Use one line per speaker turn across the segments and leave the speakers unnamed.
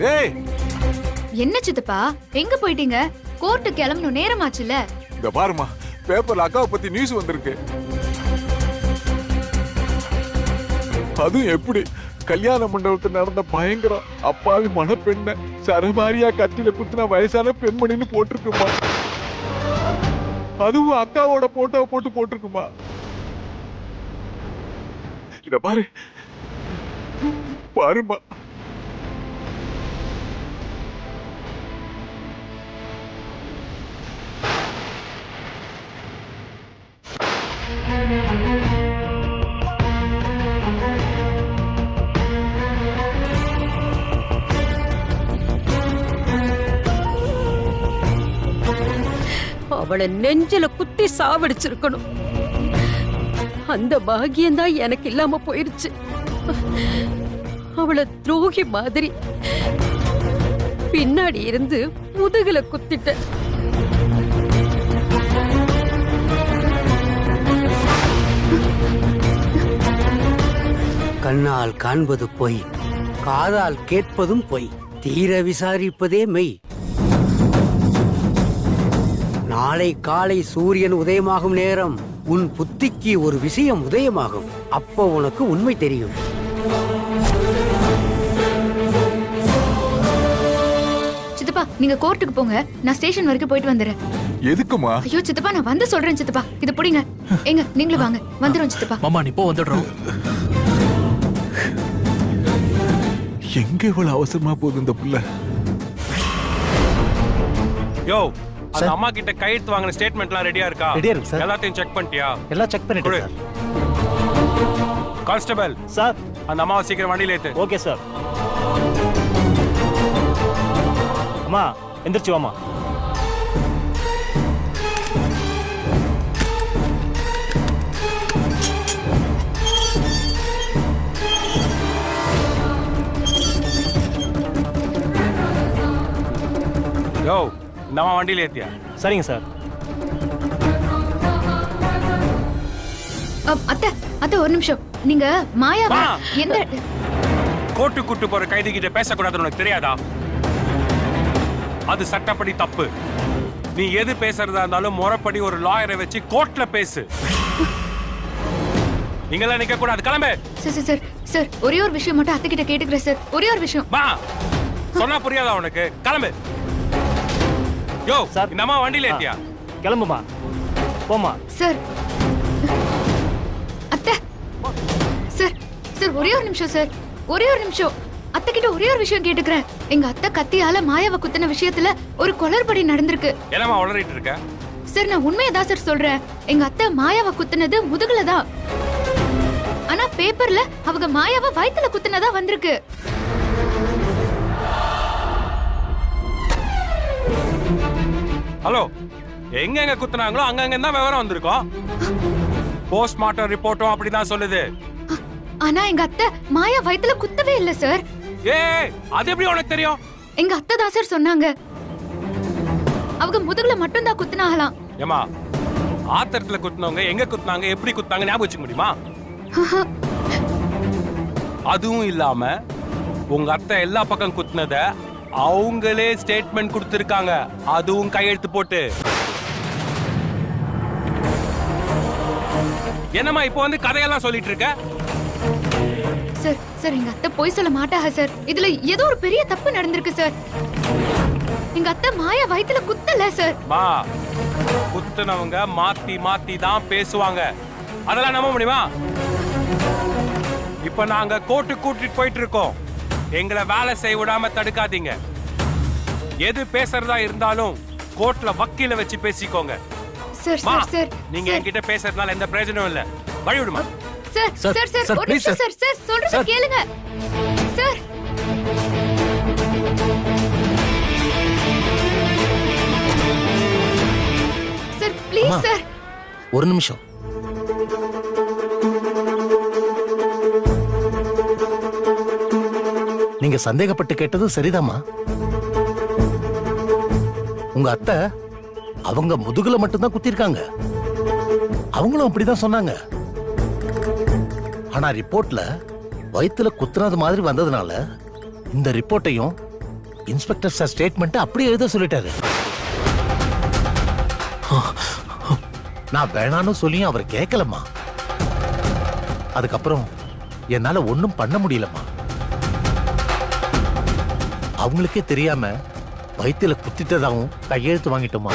ஏய்
என்ன சித்தப்பா எங்க போயிட்டீங்க? கோர்ட்டு கிளம்பணும் நேரமாச்சுல.
இந்த பாருமா, பேப்பர்ல அக்காவை பத்தி நியூஸ் வந்திருக்கு. அதுவும் எப்படி கல்யாண மண்டபத்தில் நடந்த பயங்கரம். அப்பாவி மணப்பெண்ண சரமாரியா கத்தில குத்துன வயசான பெண்மணின்னு போட்டிருக்குமா. அதுவும் அக்காவோட போட்டோவை போட்டிருக்குமா. இத பாருமா.
அவளை நெஞ்சில குத்தி சாவடிச்சிருக்கணும். அந்த பாக்கியம் தான் எனக்கு இல்லாம போயிருச்சு. அவளை துரோகி மாதிரி பின்னாடி இருந்து முதுகுல குத்திட்ட.
கண்ணால் காண்பது பொய், காதால் கேட்பதும் பொய், தீர விசாரிப்பதே மெய். நாளை காலை சூரியன் உதயமாகும் நேரம் உன் புத்திக்கு ஒரு விஷயம் உதயமாகும். அப்போ உனக்கு உண்மை தெரியும்.
சித்தப்பா நீங்க கோர்ட்டுக்கு போங்க, நான் ஸ்டேஷன் வரைக்கும் போயிட்டு வந்துடுறேன்.
எதுக்குமா?
ஐயோ சித்தப்பா நான் வந்து சொல்றேன் சித்தப்பா. இது புடிங்க. எங்க நீங்களும் வாங்க, வந்துடும் சித்தப்பா.
மாமா நீ போ, வந்துடுறோம்.
எங்க இவ்வளவு அவசரமா போகுது இந்த புள்ள?
யோ, அந்த அம்மா கிட்ட கையெழுத்து வாங்கின ஸ்டேட்மெண்ட்லாம் ரெடியா இருக்கா?
ரெடியா இருக்கு சார்.
எல்லாத்தையும் செக் பண்ணிட்டியா?
எல்லாம் செக் பண்ணிட்டேன் சார்.
கான்ஸ்டபிள்
சார்,
அந்த அம்மாவை சீக்கிரம் வண்டியில ஏத்து.
Okay sir. அம்மா எந்திரிச்சு வாமா.
யோ, இந்த அம்மா வண்டியில ஏத்தியா?
சரிங்க சார்.
அத்தை அத்தை ஒரு நிமிஷம். நீங்க மாயாவா? எந்த
கோர்ட்டு கூட்டு போற கைதி கிட்ட பேசக்கூடாதுன்னு உனக்கு தெரியாதா? அது சட்டப்படி தப்பு. நீ எது பேசுறதா இருந்தாலும் முறைப்படி ஒரு லாயரை வச்சு கோர்ட்ல பேசு. நீங்களாம் நிக்க கூடாது, கிளம்பு.
சார் சார் சார் ஒரே ஒரு விஷயம் மட்டும் அத்தை கிட்ட கேட்டுக்கிறேன் சார். ஒரே ஒரு விஷயம்.
வா, சொன்னா புரியாதா உனக்கு? கிளம்பு. யோ சார், இந்த அம்மா வண்டியில ஏத்தியா?
கிளம்புமா, போமா.
சார் அத்தை சார் சார் ஒரே ஒரு நிமிஷம் சார், ஒரே ஒரு நிமிஷம். அத்தை கிட்ட ஒரே ஒரு விஷயம் கேட்டுக்கிறேன். எங்க அத்தை கத்தியால மாயாவை குத்தின விஷயத்துல ஒரு கொலர்படி நடந்திருக்கு.
என்னமா உளறிட்டு இருக்க?
சார் நான் உண்மையதான் சார் சொல்றேன். எங்க அத்தை மாயாவை குத்தினது முதுகுல தான். ஆனா பேப்பர்ல அவங்க மாயாவை வயித்துல குத்தினதா வந்திருக்கு.
ஹலோ, எங்க எங்க குத்துனாங்களோ அங்கங்க தான் விவரம் வந்திருக்கோம். போஸ்ட்மார்ட்டம் ரிப்போர்ட்டும் அப்படிதான் சொல்லுது.
ஆனா எங்க அத்தை மாயா வயித்துல குத்தவே இல்ல சார்.
ஏய், அது எப்படி உனக்கு தெரியும்?
எங்க அத்தை தான் சார் சொன்னாங்க. அவங்க முதுகுல மட்டும் தான் குத்துனாங்களாம்.
ஏமா, ஆத்திரத்துல குத்துனவங்க எங்க குத்துனாங்க, எப்படி குத்துனாங்க ஞாபகம் வச்சுக்க முடியுமா? அதுவும் இல்லாம உங்க அத்தை எல்லா பக்கம் குத்துனத அவங்களே ஸ்டேட்மெண்ட் கொடுத்திருக்காங்க, அதுவும் கையெழுத்து போட்டு. என்னம்மா இப்போ வந்து கதையெல்லாம் சொல்லிட்டு இருக்க?
சார் சார் எங்க அத்தை போய் சொல்ல மாட்டாங்க சார். இதுல ஏதோ ஒரு பெரிய தப்பு நடந்திருக்கு சார். எங்க அத்தை மாயா வயித்துல குத்தல சார்.
மா, குத்துனவங்க மாத்தி மாத்தி தான் பேசுவாங்க, அதெல்லாம் நம்ப முடியுமா? இப்ப நாங்க கோர்ட்டு கூட்டிட்டு போயிட்டு இருக்கோம். எங்களை வேலை செய்ய விடாம தடுக்காதீங்க. எது பேசுறதா இருந்தாலும் கோர்ட்ல வக்கீல வச்சு பேசிக்கோங்க.
சார் சார் சார்
நீங்க என்கிட்ட பேசுறதுனால எந்த பிரயோஜனமும் இல்ல. வழி விடுமா.
சார் சார் சார் ஒரு நிமிஷம் சார். சார் சொல்றத கேளுங்க சார். Sir please sir.
ஒரு நிமிஷம். நீங்க சந்தேகப்பட்டு கேட்டது சரிதாமா. உங்க அத்தை அவங்க முதுகுல மட்டும்தான் குத்திருக்காங்க. அவங்களும் அப்படிதான் சொன்னாங்க. ஆனா ரிப்போர்ட்ல வயித்துல குத்துனது மாதிரி வந்ததுனால இந்த ரிப்போர்ட்டையும் இன்ஸ்பெக்டர் சார் ஸ்டேட்மெண்ட் அப்படியே எழுத சொல்லிட்டாரு. நான் வேணான்னு சொல்லியும் அவர் கேட்கலம்மா. அதுக்கப்புறம் என்னால ஒண்ணும் பண்ண முடியலம்மா. அவங்களுக்கே தெரியாம வயித்துல குத்திட்டதாகவும் கையெழுத்து வாங்கிட்டோமா.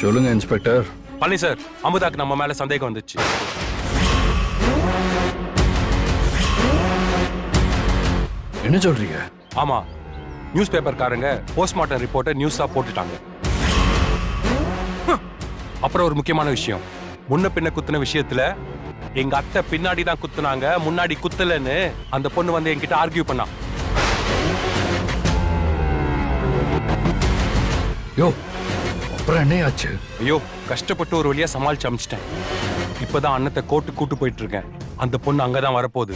சொல்லுங்க இன்ஸ்பெக்டர்.
பழனி சார், அமுதாக்கு நம்ம மேல சந்தேகம் வந்துச்சு.
என்ன சொல்றீங்க?
ஆமா, நியூஸ் பேப்பர்காரங்க போஸ்ட்மார்ட்டம் ரிப்போர்ட்டை நியூஸா போட்டுட்டாங்க. அப்புறம் ஒரு முக்கியமான விஷயம், முன்ன பின்ன குத்துன விஷயத்துல எங்க அத்தை பின்னாடி தான் குத்துனாங்க, முன்னாடி குத்தலன்னு அந்த பொண்ணு வந்து என்கிட்ட ஆர்கியூ பண்ணா.
யோ, அப்புறம் என்ன ஆச்சு?
ஐயோ, கஷ்டப்பட்டு ஒரு வழியா சமாளிச்சு அமிச்சிட்டேன். இப்பதான் அண்ணத்தை கோர்ட்டு கூட்டு போயிட்டு இருக்கேன். அந்த பொண்ணு அங்கதான் வரப்போகுது.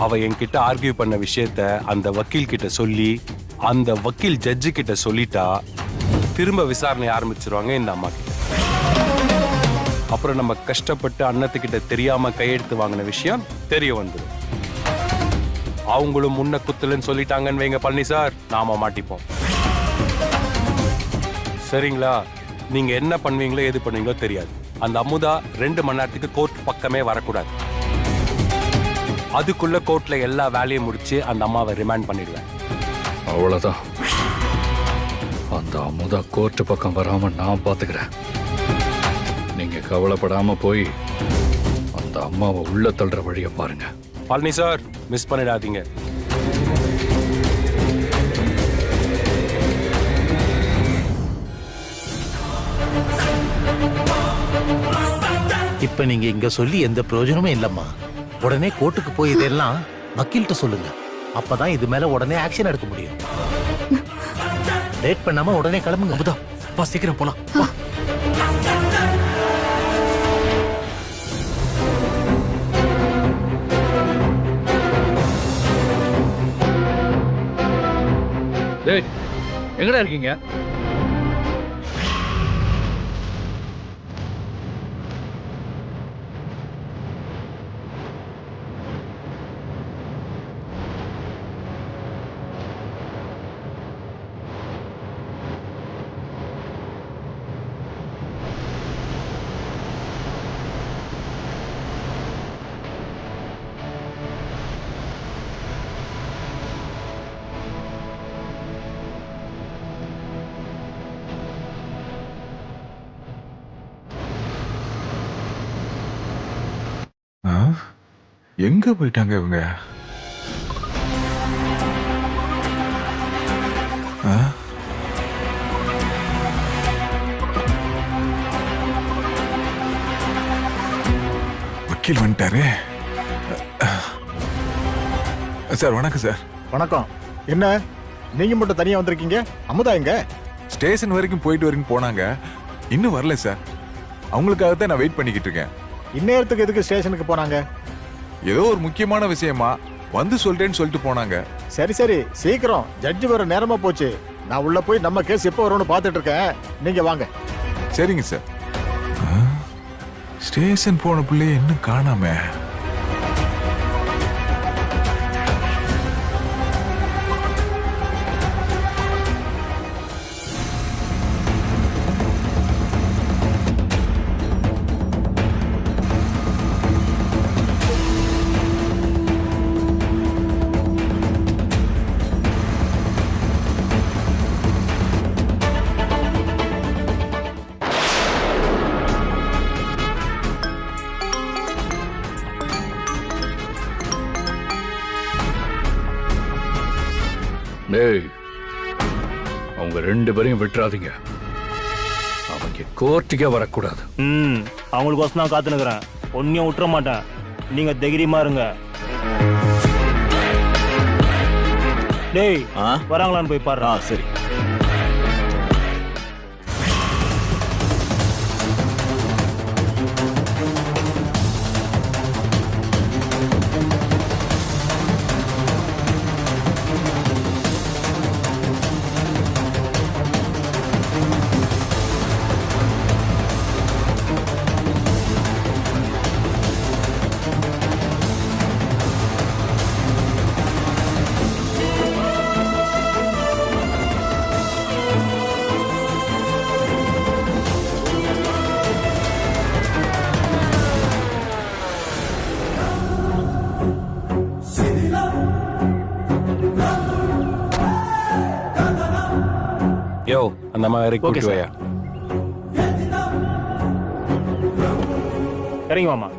அவ என்கிட்ட ஆர்கியூ பண்ண விஷயத்த அந்த வக்கீல் கிட்ட சொல்லி, அந்த வக்கீல் ஜட்ஜு கிட்ட சொல்லிட்டா திரும்ப விசாரணை ஆரம்பிச்சிருவாங்க இந்த அம்மா கிட்ட. அப்புறம் நம்ம கஷ்டப்பட்டு அண்ணத்துக்கிட்ட தெரியாம கையெழுத்து வாங்கின விஷயம் தெரிய வந்துடும். அவங்களும் முன்ன குத்துலன்னு சொல்லிட்டாங்கன்னு வைங்க பழனி சார், நாம மாட்டிப்போம். சரிங்களா? நீங்க என்ன பண்ணுவீங்களோ எது பண்ணுவீங்களோ தெரியாது. அந்த அமுதா 2 மணி நேரத்துக்கு கோர்ட் பக்கமே வரக்கூடாது. அதுக்குள்ள கோர்ட்ல எல்லா வேலையும் முடிச்சு அந்த அம்மாவை ரிமாண்ட் பண்ணிடுவேன்.
அவ்வளவுதான். அந்த அமுதா கோர்ட் பக்கம் வராம நான் பாத்துக்கிறேன். நீங்க கவலைப்படாம போய் அந்த அம்மாவை உள்ள தள்ளுற வழிய பாருங்க.
பழனி சார், மிஸ் பண்ணிடாதீங்க.
இப்ப நீங்க இங்க சொல்லி எந்த பிரயோஜனமும் இல்லம்மா. உடனே கோர்ட்டுக்கு போய் இதெல்லாம் வக்கீல்கிட்ட சொல்லுங்க. அப்பதான் இது மேல உடனே ஆக்ஷன் எடுக்க முடியும். லேட் பண்ணாம உடனே கிளம்புங்க.
அமுதா, வா சீக்கிரம் போலாம்.
டேய், எங்கடா இருக்கீங்க?
எங்க போயிட்டாங்க இவங்க? வக்கீல் வந்துட்டாரு. சார் வணக்கம் சார்.
வணக்கம். என்ன நீங்க மட்டும் தனியா வந்திருக்கீங்க? அமுதா எங்க?
ஸ்டேஷன் வரைக்கும் போயிட்டு வரைக்கும் போனாங்க, இன்னும் வரல சார். அவங்களுக்காகத்தான் நான் வெயிட் பண்ணிக்கிட்டு இருக்கேன்.
இந்நேரத்துக்கு எதுக்கு ஸ்டேஷனுக்கு போனாங்க?
ஏதோ ஒரு முக்கியமான விஷயமா வந்து சொல்றேன்னு சொல்லிட்டு போனாங்க.
சரி சரி, சீக்கிரம், ஜட்ஜி வர நேரமா போச்சு. நான் உள்ள போய் நம்ம கேஸ் எப்போ வரும்னு பார்த்துட்டு இருக்கேன். நீங்க வாங்க.
சரிங்க சார். ஸ்டேஷன் போன பிள்ளைய இன்னும் காணாம.
டேய், அவங்க 2 பேரையும் விட்டுறாதீங்க. அவங்க கோர்ட்டுக்கே வரக்கூடாது.
அவங்களுக்கு நான் காத்துனுக்குறேன். ஒன்னையும் விட்டுற மாட்டேன். நீங்க தைரியமா இருங்க. டேய், வராங்களான்னு போய் பாரு.
சரி.
யோ அந்த அம்மா வேற கூட்டி
sir.
வாயா.
இறங்கி வாமா.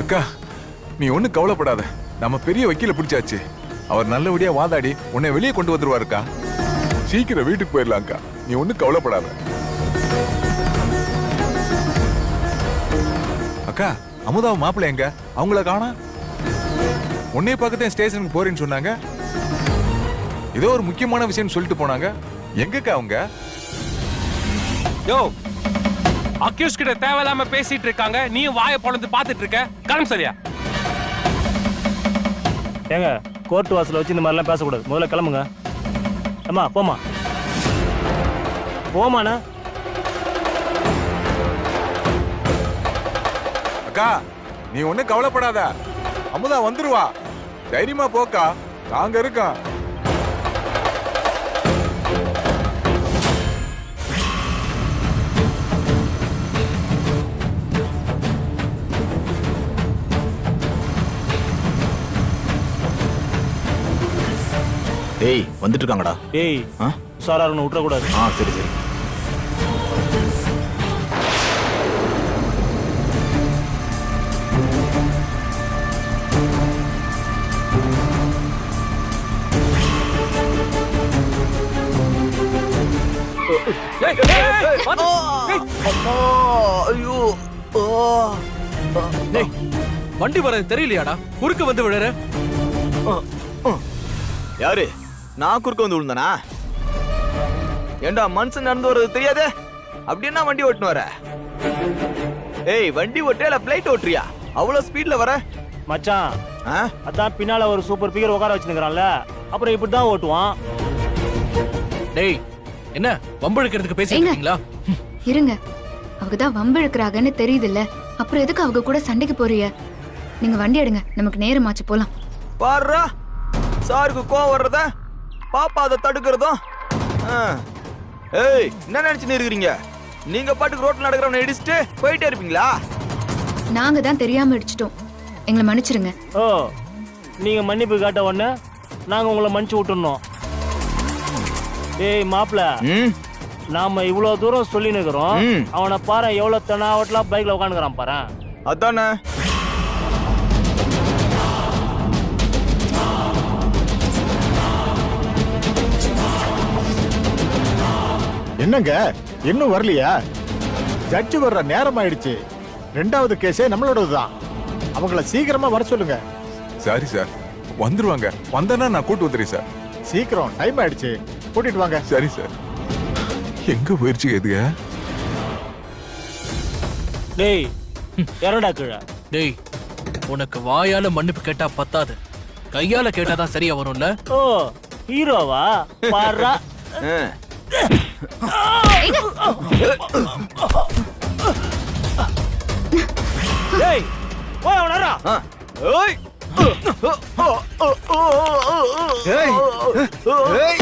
அக்கா நீ ஒண்ணு கவலைப்படாத, நம்ம பெரிய வக்கீல பிடிச்சாச்சு. அவர் நல்லபடியா வாதாடி உன்னை வெளியே கொண்டு வந்துருவாருக்கா. சீக்கிரம் வீட்டுக்கு போயிடலாம்க்கா, நீ ஒண்ணு கவலைப்படாத. அக்கா அமுதாவை மாப்பிள்ளை எங்க? அவங்கள காணா. உன்னைய பார்க்கத்தான் ஸ்டேஷனுக்கு போறேன்னு சொன்னாங்க. ஏதோ ஒரு முக்கியமான விஷயம் சொல்லிட்டு போனாங்க. எங்கக்கா அவங்க?
யோ அக்யூஸ் கிட்ட தேவையில்லாம பேசிட்டு இருக்காங்க, நீயும் வாயை பொளந்து பாத்துட்டு இருக்க. கிளம்பு சரியா.
ஏங்க கோர்ட் வாசல்ல வச்சு இந்த மாதிரிலாம் பேசக்கூடாது. முதல்ல கிளம்புங்க. அம்மா போமா போமாண்ணா.
அக்கா நீ ஒண்ணு கவலைப்படாத, அமுதா வந்துருவா. தைரியமா போக்கா, நாங்க இருக்கோம்.
டேய் வந்துட்டு இருக்காங்கடா.
டேய் உஷாரா இருக்கணும், விட்டுறக்கூடாது.
சரி சரி.
வண்டி வர தெரியலையாடா, குறுக்க வந்து விழற.
யாரு? நான் குறுக்க வந்து விழுந்தானா? ஏண்டா மனுஷன் நடந்து வர்றது தெரியாதே? அப்படி என்ன வண்டி ஓட்டுன்னு வர? ஏய் வண்டி ஓட்டுறியா இல்ல பிளைட் ஓட்டுறியா? அவ்வளவு ஸ்பீட்ல வர?
மச்சான் அதான் பின்னால ஒரு சூப்பர் பிகர் உட்கார வச்சுக்கிறான்ல, அப்புறம் இப்படிதான் ஓட்டுவான்.
டேய் என்ன வம்பிழுக்கிறதுக்கு பேசிட்டு இருக்கீங்களா?
இருங்க, அவங்க தான் வம்பிழுக்கிறாங்கன்னு தெரியுதுல்ல, அப்புறம் எதுக்கு அவங்க கூட சண்டைக்கு போறீங்க? நீங்க வண்டி எடுங்க, நமக்கு நேரமாச்சு, போலாம்.
பாருடா சாருக்கு கோவம் வர்றத, பாப்பா அதை தடுக்கிறதும். ஏய் என்ன நினைச்சுன்னு இருக்கிறீங்க? நீங்க பாட்டுக்கு ரோட்ல நடக்கிறவனை இடிச்சுட்டு போயிட்டே இருப்பீங்களா?
நாங்க தான் தெரியாம இடிச்சிட்டோம், எங்களை மன்னிச்சிருங்க.
ஓ நீங்க மன்னிப்பு காட்ட உடனே நாங்க உங்களை மன்னிச்சு விட்டுறோம். ஏய் மாப்பிள, நாம இவ்வளவு தூரம் சொல்லி நிக்கிறோம், அவனை பாரு எவ்வளவு தெனாவட்டலா பைக்ல உட்காந்துக்கிறான் பாரு.
அதானே
என்னங்க இன்னும் வரலையா? ஜட்ஜு வர்ற நேரம் ஆயிடுச்சு. ரெண்டாவது கேஸே நம்மளோடதுதான். அவங்கள சீக்கிரமா வர சொல்லுங்க.
சாரி சார், வந்துருவாங்க. வந்தனா நான் கூட்டு வந்துறேன் சார்.
சீக்கிரம், டைம் ஆயிடுச்சு, கூட்டிட்டு வாங்க.
சரி சார். எங்க போயிருச்சு எதுங்க?
டேய் எறடா கீழ.
டேய் உனக்கு வாயால மன்னிப்பு கேட்டா பத்தாது, கையால கேட்டாதான் சரியா வரும்ல.
ஓ ஹீரோவா பாரா. டேய் போய் அவனரா.
ஏய் ஏய் ஏய்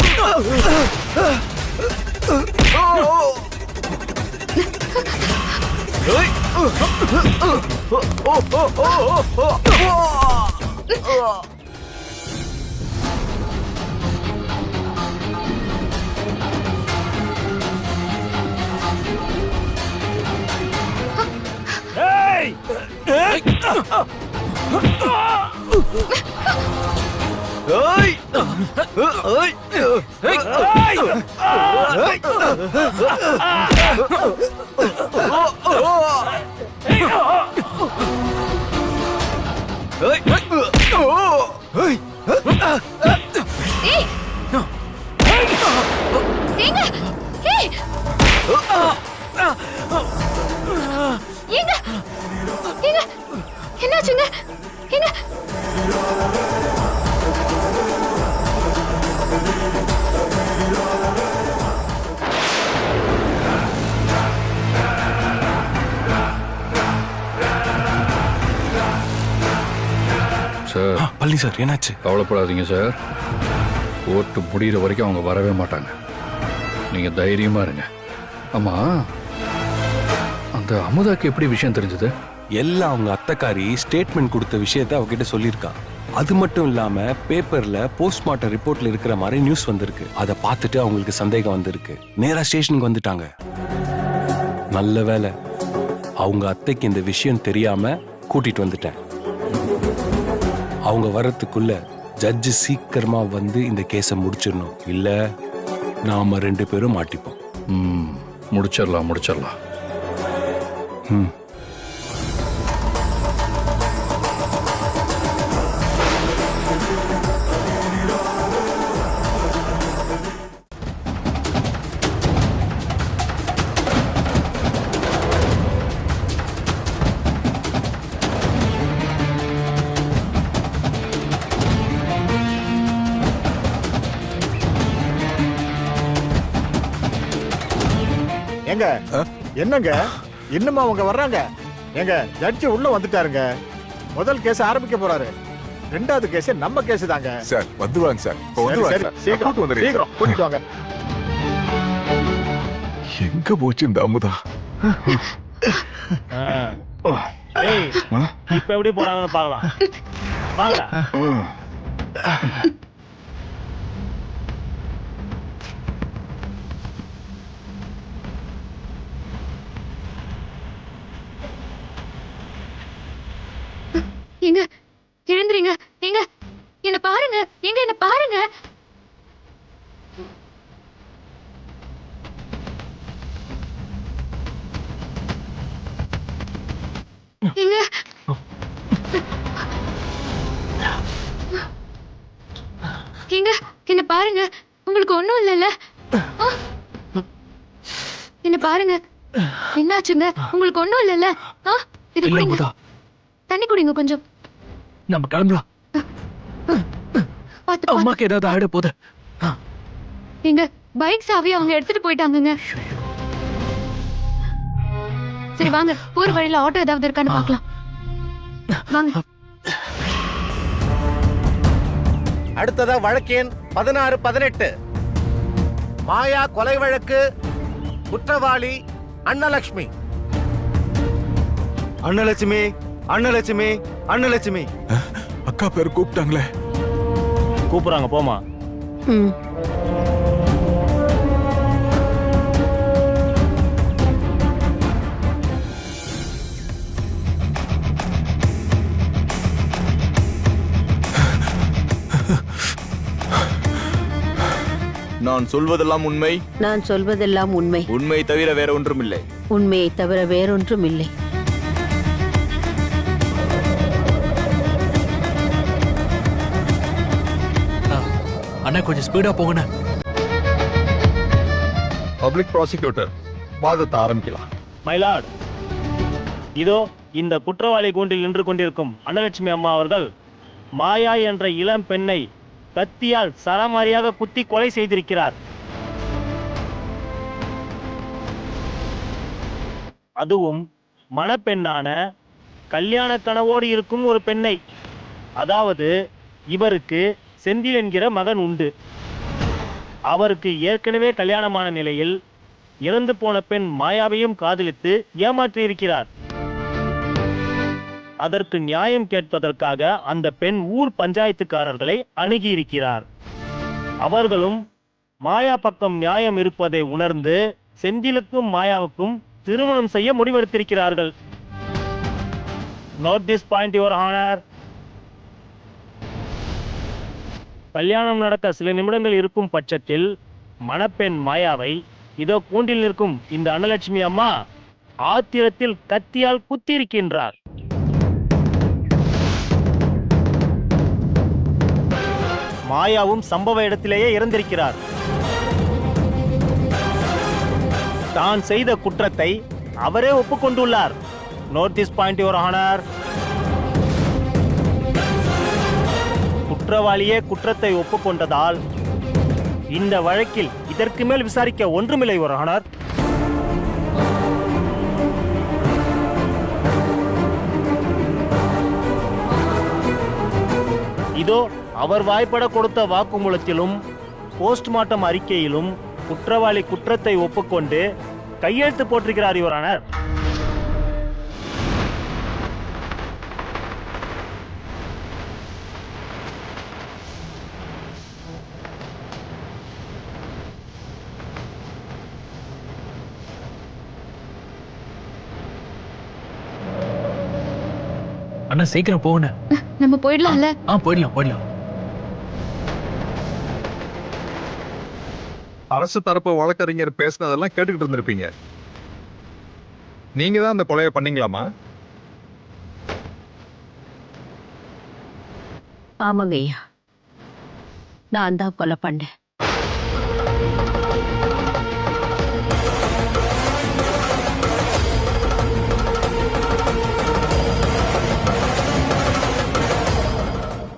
என்னாச்சுங்க? எங்க
சார்
பழனி சார் என்னாச்சு?
கவலைப்படாதீங்க சார், கோர்ட்டு முடிகிற வரைக்கும் அவங்க வரவே மாட்டாங்க. நீங்க தைரியமா இருங்க. ஆமா, அந்த அமுதாக்கு எப்படி விஷயம் தெரிஞ்சது?
எல்லாம் அவங்க அத்தைக்காரி ஸ்டேட்மெண்ட் கொடுத்த விஷயத்த அவகிட்ட சொல்லியிருக்கா. அது மட்டும் இல்லாம பேப்பர்ல போஸ்ட்மார்ட்டம் ரிப்போர்ட்ல இருக்கிற மாதிரி நியூஸ் வந்திருக்கு. அதை பார்த்துட்டு அவங்களுக்கு சந்தேகம் வந்திருக்கு. நேரா ஸ்டேஷனுக்கு வந்துட்டாங்க. நல்ல வேலை அவங்க அத்தைக்கு இந்த விஷயம் தெரியாம கூட்டிட்டு வந்துட்டேன். அவங்க வர்றதுக்குள்ள ஜட்ஜு சீக்கிரமா வந்து இந்த கேஸை முடிச்சிடணும். இல்ல நாம 2 பேரும் மாட்டிப்போம்.
முடிச்சிடலாம்.
ஏங்க என்னங்க இன்னுமா அவங்க வர்றாங்க? ஏங்க ஜட்ஜி உள்ள வந்துட்டாருங்க. முதல் கேஸ் ஆரம்பிக்க போறாரு. 2வது கேஸ் நம்ம கேஸ் தாங்க.
சார் வந்துருவாங்க சார். இப்போ வந்துருவாங்க சார்.
சீக்கிரம்
வந்துடுறீங்க.
கூட்டிட்டு வாங்க.
எங்க போச்சு இந்த அமுதா?
இப்ப எப்படி போறாங்கன்னு பாக்கலாம். வாங்க.
எங்க எழுந்துறீங்க? எங்க என்ன பாருங்க. எங்க என்ன பாருங்க. எங்க எங்க என்ன பாருங்க. உங்களுக்கு ஒண்ணும் இல்லைல்ல? என்ன பாருங்க. என்னாச்சுங்க? உங்களுக்கு ஒண்ணும் இல்லைல்ல? இது குடிங்க. தண்ணி குடிங்க கொஞ்சம்.
நம்ம கிளம்பலாம். அம்மாக்கு ஏதாவது ஆயிட போகுது.
எங்க பைக் சாவி அவங்க எடுத்துட்டு போயிட்டாங்கங்க. சரி வாங்க, போற வழியில ஆட்டோ ஏதாவது இருக்கான்னு பார்க்கலாம். வாங்க.
அடுத்ததா வழக்கு எண் 16-18 மாயா கொலை வழக்கு. குற்றவாளி அன்னலட்சுமி.
அன்னலட்சுமி
அக்கா பேர் கூப்பிட்டாங்களே.
கூப்பிடுறாங்க, போமா.
நான் சொல்வதெல்லாம் உண்மை.
நான் சொல்வதெல்லாம் உண்மை.
உண்மை தவிர வேற ஒன்றும் இல்லை.
உண்மையை தவிர வேறொன்றும் இல்லை.
அண்ணா கொஞ்சம் ஸ்பீடா போகணும்.
பப்ளிக் ப்ராசிக்யூட்டர் வாதத்தை ஆரம்பிக்கலாம்.
மயிலாட், இதோ இந்த குற்றவாளி கூண்டில் நின்று கொண்டிருக்கும் அன்னலட்சுமி அம்மா அவர்கள் மாயா என்ற இளம் பெண்ணை கத்தியால் சரமாரியாக குத்தி கொலை செய்திருக்கிறார். அதுவும் மணப்பெண்ணான கல்யாண கனவோடு இருக்கும் ஒரு பெண்ணை. அதாவது இவருக்கு செந்தில் என்கிற மகன் உண்டு. அவருக்கு ஏற்கனவே கல்யாணமான நிலையில் இறந்து போன பெண் மாயாவையும் காதலித்து ஏமாற்றியிருக்கிறார். அதற்கு நியாயம் கேட்பதற்காக அந்த பெண் ஊர் பஞ்சாயத்துக்காரர்களை அணுகியிருக்கிறார். அவர்களும் மாயா பக்கம் நியாயம் இருப்பதை உணர்ந்து செந்திலுக்கும் மாயாவுக்கும் திருமணம் செய்ய முடிவெடுத்திருக்கிறார்கள். Note this point your honour. கல்யாணம் நடக்க சில நிமிடங்கள் இருக்கும் பட்சத்தில் மணப்பெண் மாயாவை இதோ கூண்டில் நிற்கும் இந்த அன்னலட்சுமி அம்மா ஆத்திரத்தில் கத்தியால் குத்தியிருக்கின்றார். மாயாவும் சம்பவ இடத்திலேயே இறந்திருக்கிறார். தான் செய்த குற்றத்தை அவரே ஒப்புக்கொண்டுள்ளார். Note this point your honour. குற்றவாளியே குற்றத்தை ஒப்புக்கொண்டதால் இந்த வழக்கில் இதற்கு மேல் விசாரிக்க ஒன்றுமில்லை யுவர் ஆனர். இதோ அவர் வாய்ப்பட கொடுத்த வாக்குமூலத்திலும் போஸ்ட்மார்ட்டம் அறிக்கையிலும் குற்றவாளி குற்றத்தை ஒப்புக்கொண்டு கையெழுத்து போட்டிருக்கிறார் யுவர் ஆனர்.
அண்ணா சீக்கிரம் போகணும்.
நம்ம போயிடலாம்ல?
போயிடலாம் போயிடலாம்.
அரசு தரப்பு வழக்கறிஞர் பேசினதெல்லாம் கேட்டுக்கிட்டு இருந்திருப்பீங்க. நீங்க தான் அந்த கொலையை பண்ணீங்களாமா?
ஆமாங்க ஐயா, நான் தான் கொலை பண்ணேன்.